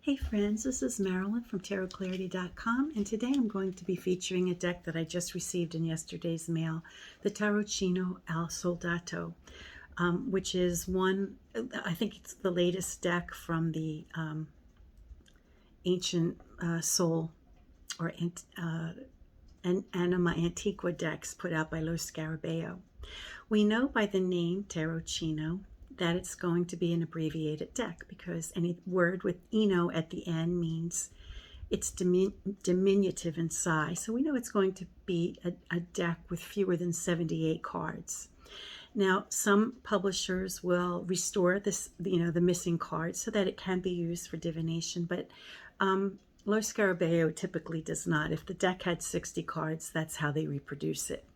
Hey friends, this is Marilyn from tarotclarity.com, and today I'm going to be featuring a deck that I just received in yesterday's mail, the Tarocchino Al Soldato, which is I think it's the latest deck from the ancient soul or Anima Antiqua decks put out by Lo Scarabeo. We know by the name Tarocchino that it's going to be an abbreviated deck because any word with "ino" at the end means it's diminutive in size. So we know it's going to be a deck with fewer than 78 cards. Now, some publishers will restore this, the missing cards so that it can be used for divination, but Lo Scarabeo typically does not. If the deck had 60 cards, that's how they reproduce it.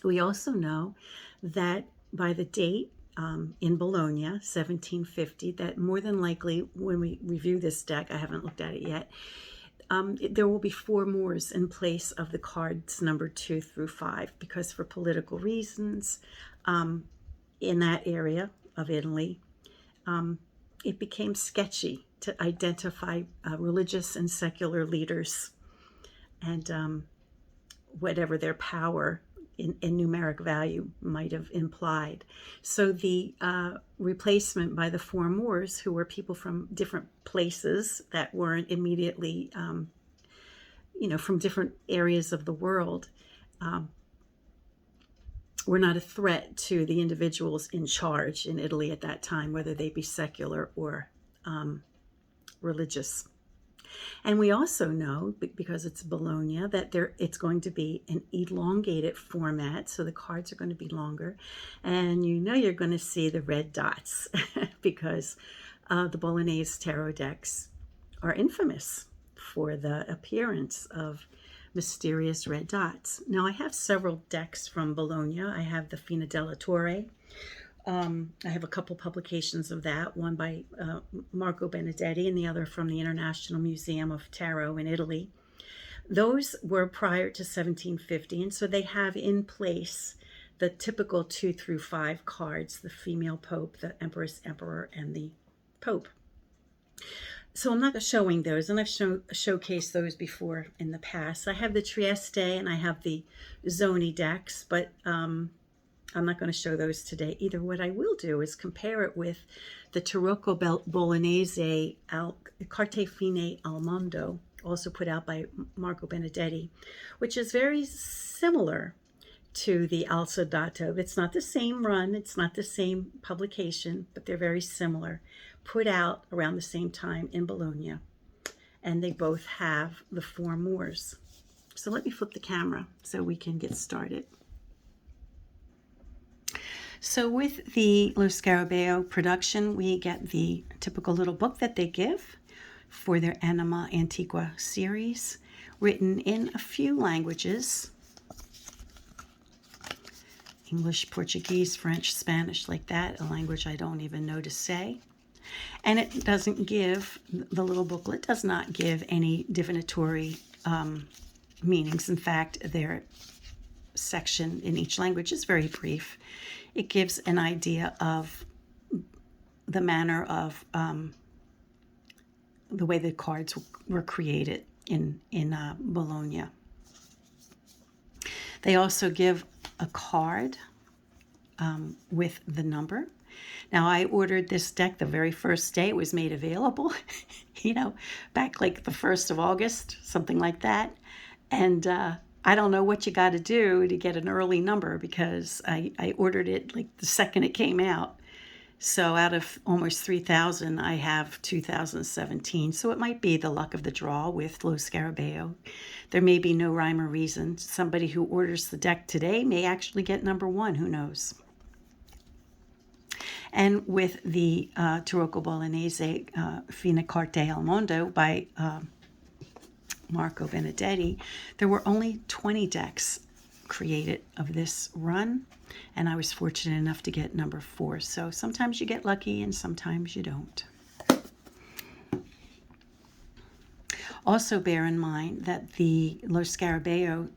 We also know that by the date in Bologna, 1750, that more than likely when we review this deck, I haven't looked at it yet, there will be 4 Moors in place of the cards numbered 2 through 5, because for political reasons in that area of Italy, it became sketchy to identify religious and secular leaders and whatever their power in numeric value might have implied. So the replacement by the 4 Moors, who were people from different places that weren't immediately, from different areas of the world, were not a threat to the individuals in charge in Italy at that time, whether they be secular or religious. And we also know, because it's Bologna, that it's going to be an elongated format, so the cards are going to be longer. And you're going to see the red dots because the Bolognese tarot decks are infamous for the appearance of mysterious red dots. Now, I have several decks from Bologna. I have the Fina della Torre. I have a couple publications of that, one by Marco Benedetti and the other from the International Museum of Tarot in Italy. Those were prior to 1750, and so they have in place the typical 2 through 5 cards, the female pope, the empress, emperor, and the pope. So I'm not showing those, and I've showcased those before in the past. I have the Trieste and I have the Zoni decks, but I'm not going to show those today either. What I will do is compare it with the Tarocco Bolognese Carte al Mondo, also put out by Marco Benedetti, which is very similar to the Al Soldato. It's not the same run, it's not the same publication, but they're very similar, put out around the same time in Bologna. And they both have the 4 Moors. So let me flip the camera so we can get started. So with the Lo Scarabeo production, we get the typical little book that they give for their Anima Antiqua series, written in a few languages: English, Portuguese, French, Spanish, like that, a language I don't even know to say. And it doesn't give, the little booklet does not give any divinatory meanings. In fact, their section in each language is very brief. It gives an idea of the manner of the way the cards were created in Bologna. They also give a card with the number. Now, I ordered this deck the very first day it was made available, back like the 1st of August, something like that. And I don't know what you got to do to get an early number, because I ordered it like the second it came out. So out of almost 3,000, I have 2017. So it might be the luck of the draw with Lo Scarabeo. There may be no rhyme or reason. Somebody who orders the deck today may actually get number 1. Who knows? And with the Tarocco Bolognese Fina Carte al Mondo by Marco Benedetti, there were only 20 decks created of this run, and I was fortunate enough to get number 4. So sometimes you get lucky and sometimes you don't. Also bear in mind that the Lo Scarabeo,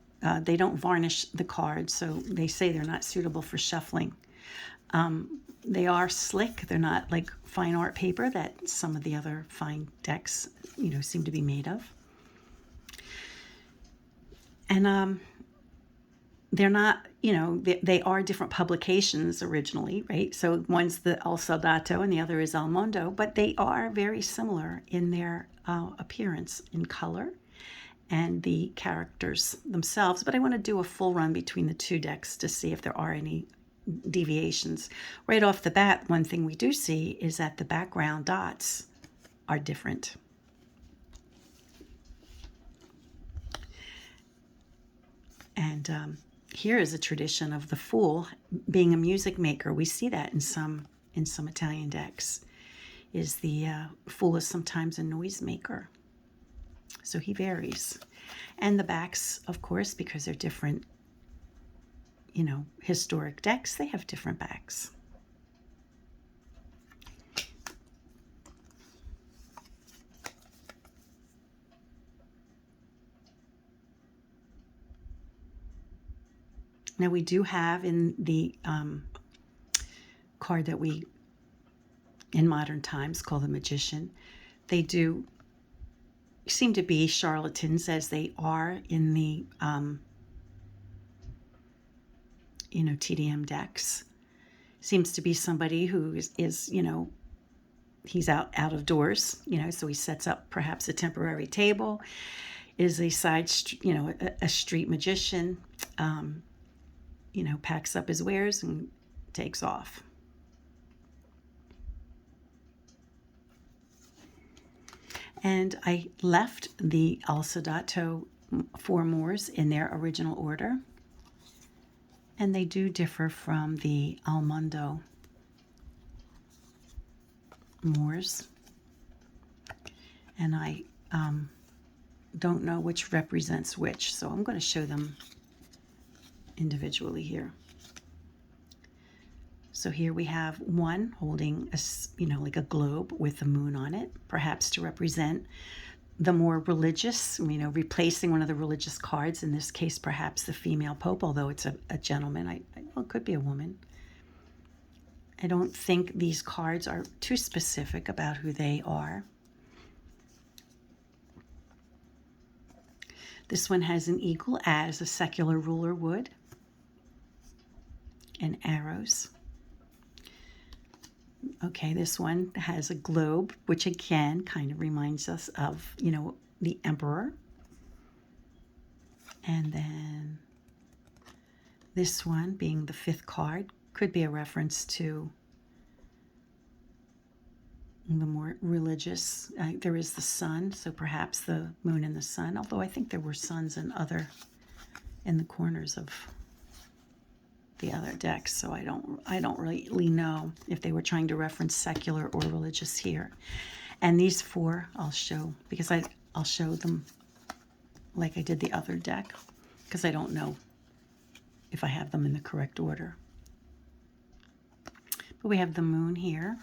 they don't varnish the cards, so they say they're not suitable for shuffling. They are slick. They're not like fine art paper that some of the other fine decks, seem to be made of. And they're not, they are different publications originally, right? So one's the Al Soldato and the other is El Mondo, but they are very similar in their appearance, in color, and the characters themselves. But I want to do a full run between the two decks to see if there are any deviations. Right off the bat, one thing we do see is that the background dots are different. And here is a tradition of the Fool being a music maker. We see that in some Italian decks. Is the Fool is sometimes a noise maker. So he varies. And the backs, of course, because they're different, historic decks, they have different backs. Now we do have in the card that we, in modern times, call the Magician, they do seem to be charlatans, as they are in the TDM decks. Seems to be somebody who is he's out of doors, so he sets up perhaps a temporary table, is a a street magician, packs up his wares and takes off. And I left the Al Soldato 4 Moors in their original order. And they do differ from the Al Mondo Moors. And I don't know which represents which, so I'm going to show them individually here. So here we have one holding like a globe with a moon on it, perhaps to represent the more religious, replacing one of the religious cards, in this case perhaps the female pope, although it's a gentleman. Well, it could be a woman. I don't think these cards are too specific about who they are. This one has an eagle, as a secular ruler would, and arrows. Okay, this one has a globe, which again kind of reminds us of, the emperor. And then this one, being the 5th card, could be a reference to the more religious. There is the sun, so perhaps the moon and the sun, although I think there were suns in the corners of the other decks, so I don't really know if they were trying to reference secular or religious here. And these 4 I'll show, because I'll show them like I did the other deck, because I don't know if I have them in the correct order. But we have the moon here.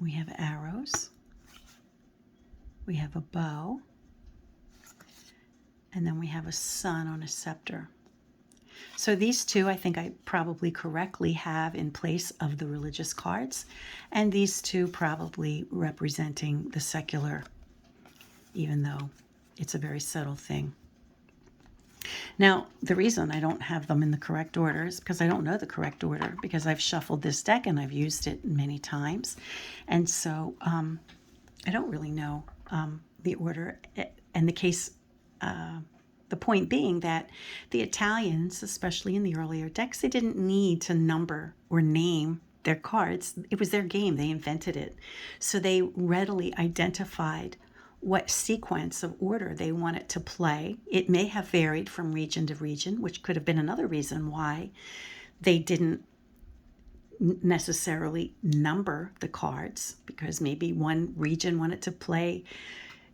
We have arrows. We have a bow. And then we have a sun on a scepter. So these 2, I think I probably correctly have in place of the religious cards, and these 2 probably representing the secular, even though it's a very subtle thing. Now, the reason I don't have them in the correct order is because I don't know the correct order, because I've shuffled this deck and I've used it many times. And so I don't really know the order. And the point being that the Italians, especially in the earlier decks, they didn't need to number or name their cards. It was their game. They invented it. So they readily identified what sequence of order they wanted to play. It may have varied from region to region, which could have been another reason why they didn't necessarily number the cards, because maybe one region wanted to play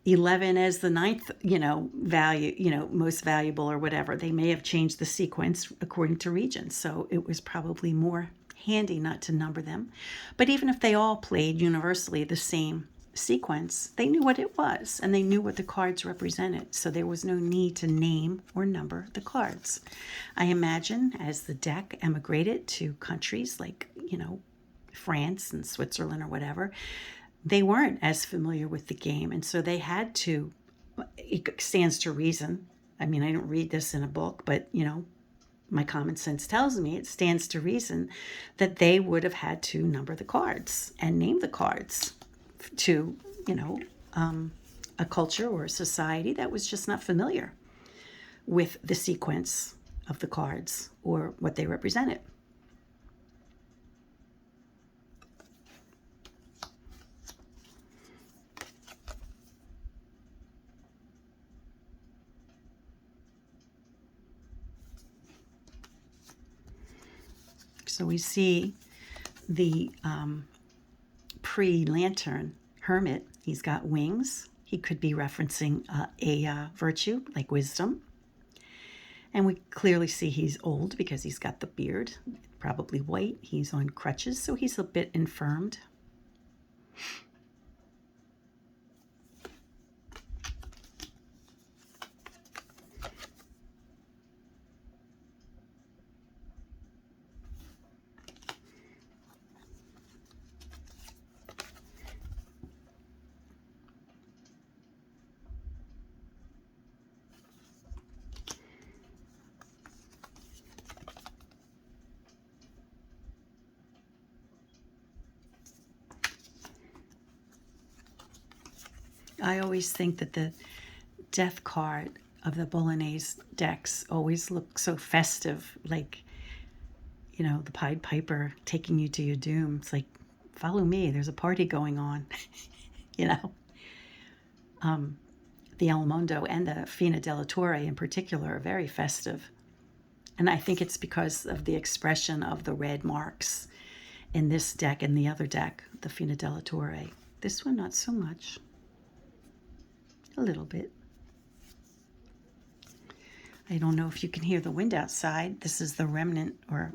11 as the 9th, value, most valuable or whatever. They may have changed the sequence according to region. So it was probably more handy not to number them. But even if they all played universally the same sequence, they knew what it was and they knew what the cards represented. So there was no need to name or number the cards. I imagine as the deck emigrated to countries like, France and Switzerland or whatever, they weren't as familiar with the game. And so they had to, it stands to reason. I mean, I don't read this in a book, but, my common sense tells me it stands to reason that they would have had to number the cards and name the cards to, a culture or a society that was just not familiar with the sequence of the cards or what they represented. So we see the pre-lantern hermit. He's got wings. He could be referencing a virtue like wisdom. And we clearly see he's old because he's got the beard, probably white. He's on crutches, so he's a bit infirmed. I always think that the death card of the Bolognese decks always look so festive, like, the Pied Piper taking you to your doom. It's like, follow me, there's a party going on, The El Mondo and the Fina della Torre in particular are very festive. And I think it's because of the expression of the red marks in this deck and the other deck, the Fina della Torre. This one, not so much. A little bit. I don't know if you can hear the wind outside. This is the remnant or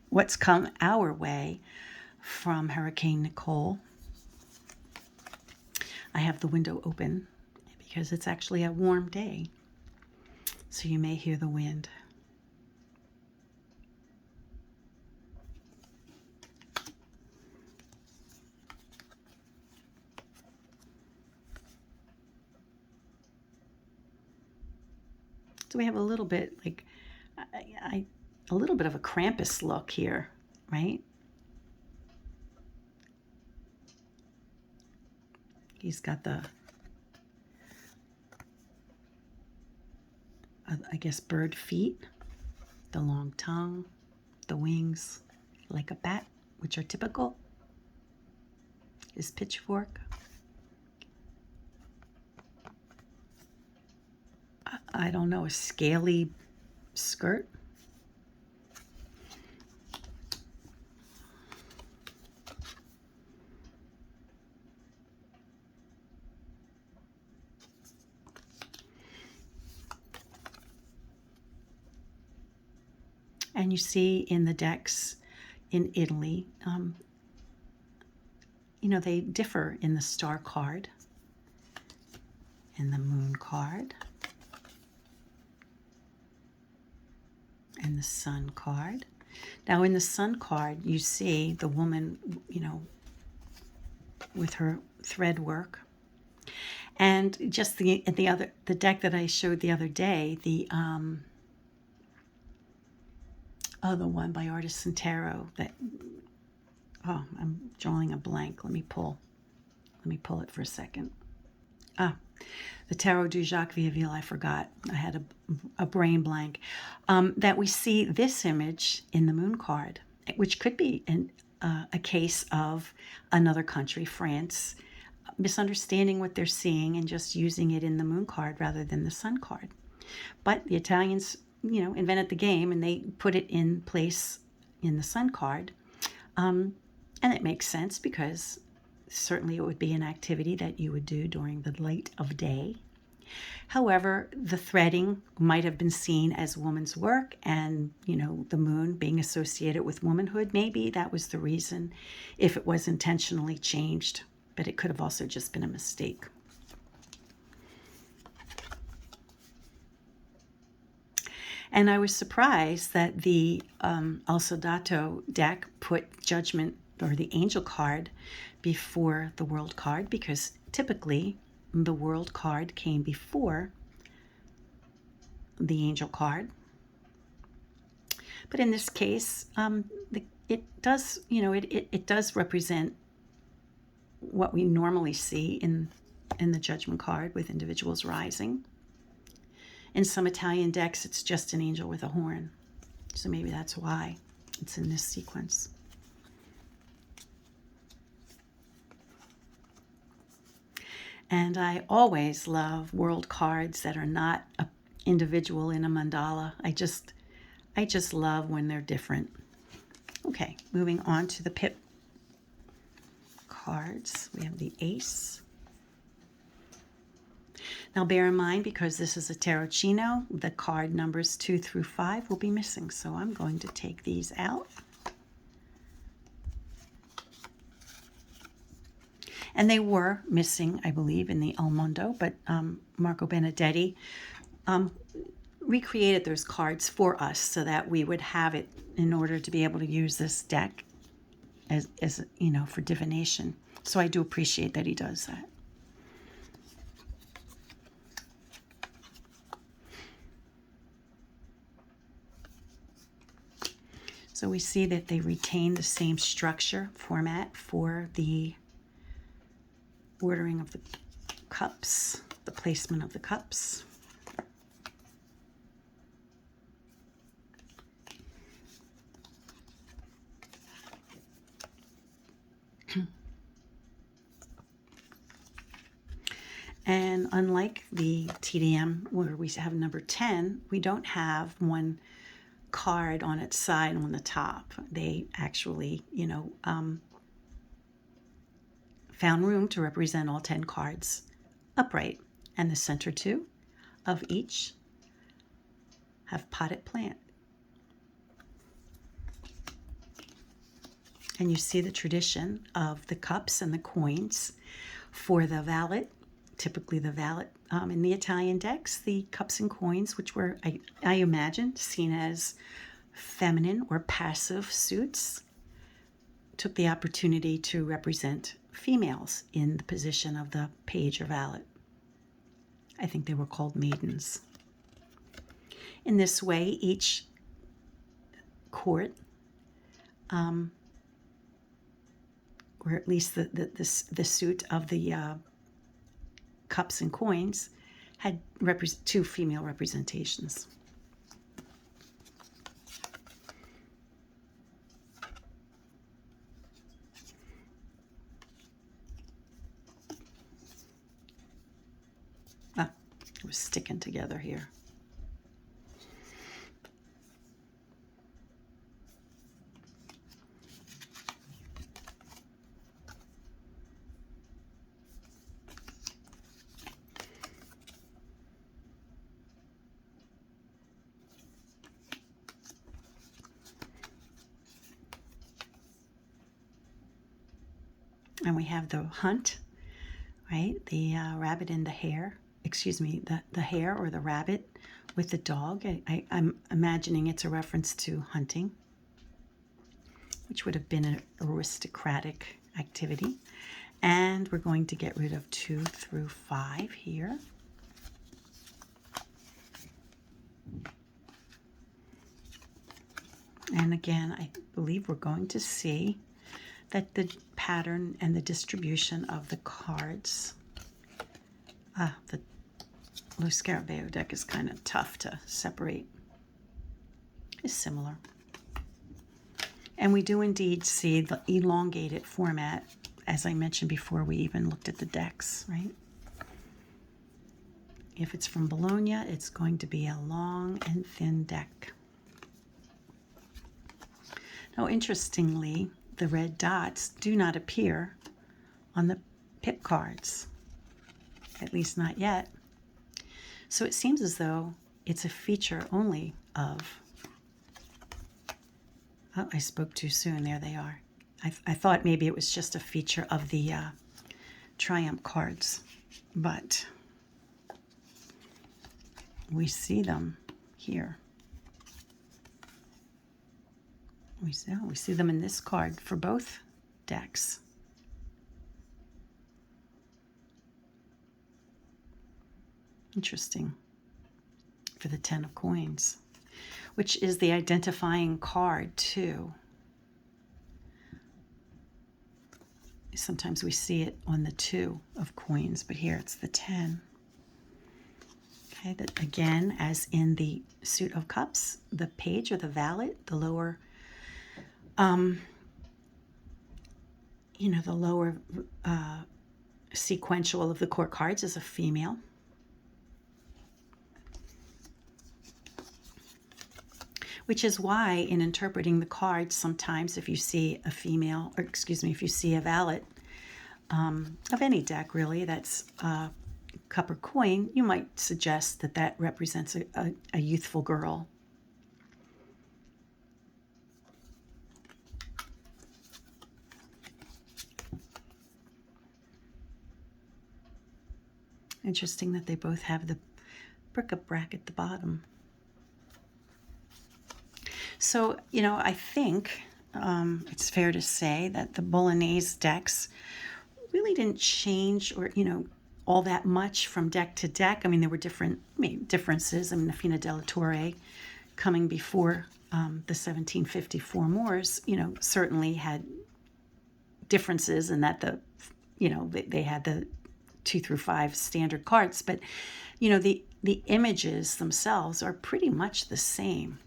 what's come our way from Hurricane Nicole. I have the window open because it's actually a warm day, so you may hear the wind. So we have a little bit like a little bit of a Krampus look here, right? He's got the, I guess, bird feet, the long tongue, the wings like a bat, which are typical. His pitchfork. I don't know, a scaly skirt. And you see in the decks in Italy, they differ in the star card, in the moon card, and the sun card. Now in the sun card, you see the woman, with her thread work. And just the deck that I showed the other day, the one by Artisan Tarot I'm drawing a blank. Let me pull it for a second. The Tarot du Jacques Vieilleville, I forgot. I had a brain blank. That we see this image in the moon card, which could be a case of another country, France, misunderstanding what they're seeing and just using it in the moon card rather than the sun card. But the Italians, invented the game and they put it in place in the sun card. And it makes sense because certainly it would be an activity that you would do during the light of day. However, the threading might have been seen as woman's work, and the moon being associated with womanhood, maybe that was the reason, if it was intentionally changed but it could have also just been a mistake. And I was surprised that the Al Soldato deck put Judgment, or the Angel card, before the World card, because typically the World card came before the Angel card. But in this case, it does, it does represent what we normally see in the Judgment card with individuals rising. In some Italian decks, it's just an angel with a horn. So maybe that's why it's in this sequence. And I always love world cards that are not an individual in a mandala. I just love when they're different. Okay, moving on to the pip cards. We have the Ace. Now bear in mind, because this is a Tarocchino, the card numbers 2 through 5 will be missing. So I'm going to take these out. And they were missing, I believe, in the Mondo, but Marco Benedetti recreated those cards for us so that we would have it in order to be able to use this deck as for divination. So I do appreciate that he does that. So we see that they retain the same structure format for the ordering of the cups, the placement of the cups. And unlike the TDM where we have number 10, we don't have one card on its side on the top. They actually, found room to represent all 10 cards upright, and the center 2 of each have potted plant. And you see the tradition of the cups and the coins for the valet, typically the valet in the Italian decks, the cups and coins, which were, I imagine, seen as feminine or passive suits, took the opportunity to represent females in the position of the page or valet. I think they were called maidens. In this way, each court, or at least the suit of the cups and coins, had 2 female representations. It was sticking together here. And we have the hunt, right? The rabbit and the hare. Excuse me, the hare or the rabbit with the dog. I'm imagining it's a reference to hunting, which would have been an aristocratic activity. And we're going to get rid of 2 through 5 here. And again, I believe we're going to see that the pattern and the distribution of the cards, the Lo Scarabeo deck is kind of tough to separate, is similar. And we do indeed see the elongated format, as I mentioned before we even looked at the decks, right? If it's from Bologna, it's going to be a long and thin deck. Now, interestingly, the red dots do not appear on the pip cards, at least not yet. So it seems as though it's a feature only of, oh, I spoke too soon, there they are. I thought maybe it was just a feature of the triumph cards, but we see them here. We see them in this card for both decks. Interesting. For the 10 of coins, which is the identifying card too. Sometimes we see it on the 2 of coins, but here it's the 10. Okay, that again, as in the suit of cups, the page or the valet, the lower, the lower sequential of the court cards is a female. Which is why in interpreting the cards, sometimes if you see a female, or excuse me, if you see a valet of any deck really, that's cup or coin, you might suggest that that represents a youthful girl. Interesting that they both have the bric-a-brac at the bottom. So, I think it's fair to say that the Bolognese decks really didn't change or, all that much from deck to deck. I mean, there were differences. I mean, the Fina della Torre coming before the 1754 Moors, certainly had differences in that they had the 2 through 5 standard cards, but, the images themselves are pretty much the same.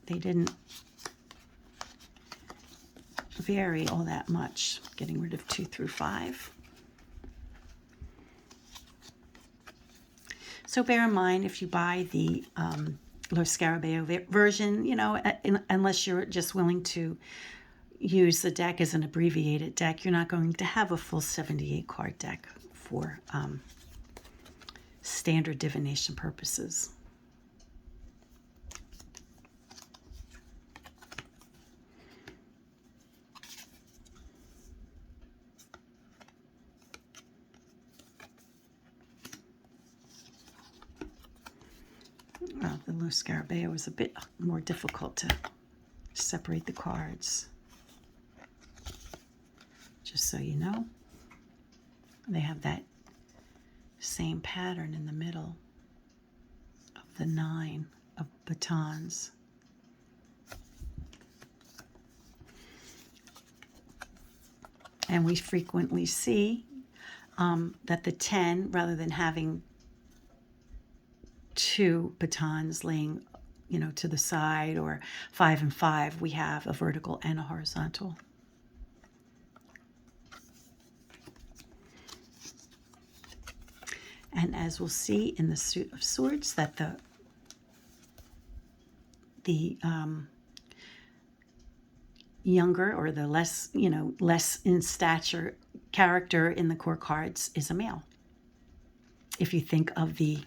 They didn't vary all that much, getting rid of 2 through 5. So bear in mind, if you buy the Lo Scarabeo version, unless you're just willing to use the deck as an abbreviated deck, you're not going to have a full 78 card deck for standard divination purposes. Well, the Lo Scarabeo was a bit more difficult to separate the cards. Just so you know, they have that same pattern in the middle of the 9 of batons. And we frequently see that the 10, rather than having 2 batons laying, to the side, or 5 and 5, we have a vertical and a horizontal. And as we'll see in the suit of swords, that the younger, or the less, less in stature character in the core cards is a male. If you think of the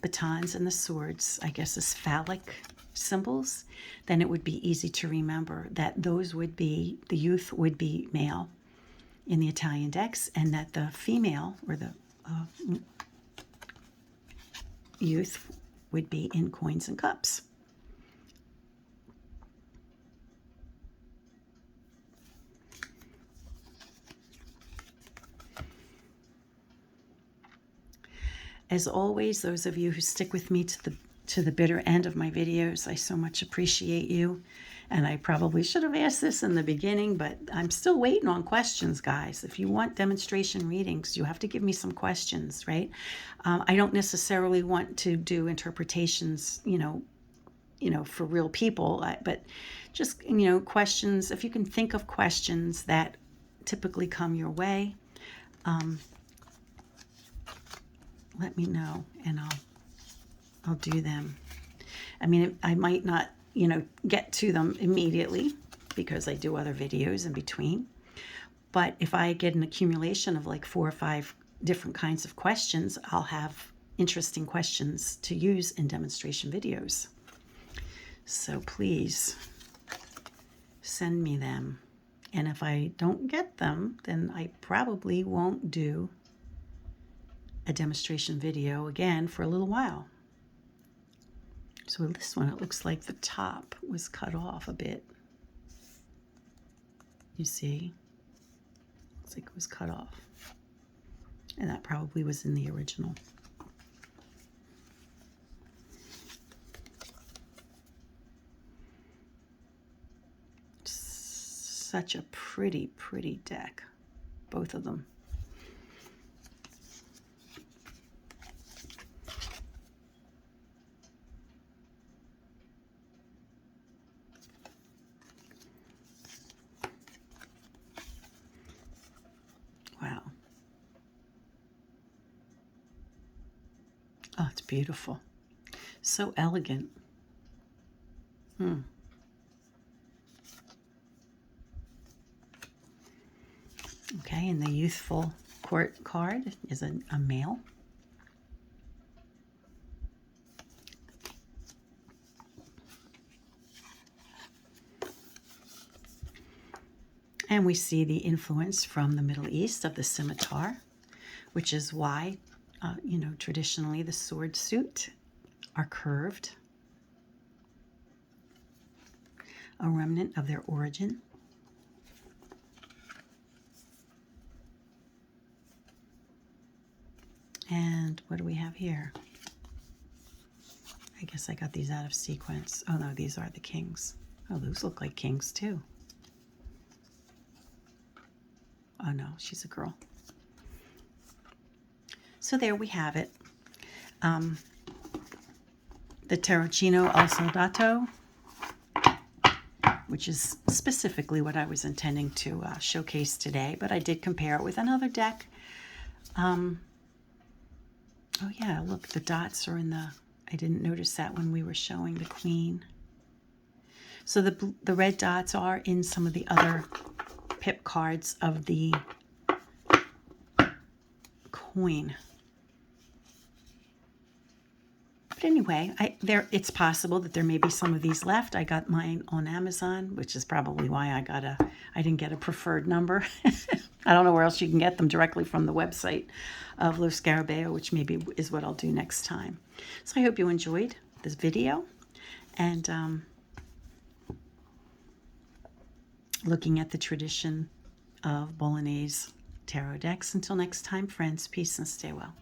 batons and the swords, I guess, as phallic symbols, then it would be easy to remember that those would be, the youth would be male in the Italian decks, and that the female, or the youth, would be in coins and cups. As always, those of you who stick with me to the bitter end of my videos, I so much appreciate you. And I probably should have asked this in the beginning, but I'm still waiting on questions, guys. If you want demonstration readings, you have to give me some questions, right? I don't necessarily want to do interpretations, for real people, but just, questions. If you can think of questions that typically come your way, let me know, and I'll do them. I mean, I might not, get to them immediately because I do other videos in between. But if I get an accumulation of like 4 or 5 different kinds of questions, I'll have interesting questions to use in demonstration videos. So please send me them. And if I don't get them, then I probably won't do a demonstration video again for a little while. So with this one, it looks like the top was cut off a bit. You see? Looks like it was cut off. And that probably was in the original. Such a pretty, pretty deck, both of them. Wow. Oh, it's beautiful. So elegant. Okay, and the youthful court card is a male. And we see the influence from the Middle East of the scimitar, which is why, you know, traditionally the sword suit are curved, a remnant of their origin. And what do we have here? I guess I got these out of sequence. Oh no, these are the kings. Oh, those look like kings too. Oh no, she's a girl. So there we have it. The Tarocchino Al Soldato, which is specifically what I was intending to showcase today, but I did compare it with another deck. Oh yeah, look, the dots are in the, I didn't notice that when we were showing the queen. So the red dots are in some of the other pip cards of the coin. But anyway, it's possible that there may be some of these left. I got mine on Amazon, which is probably why I didn't get a preferred number. I don't know where else you can get them directly from the website of Lo Scarabeo, which maybe is what I'll do next time. So I hope you enjoyed this video and looking at the tradition of Bolognese tarot decks. Until next time, friends, peace and stay well.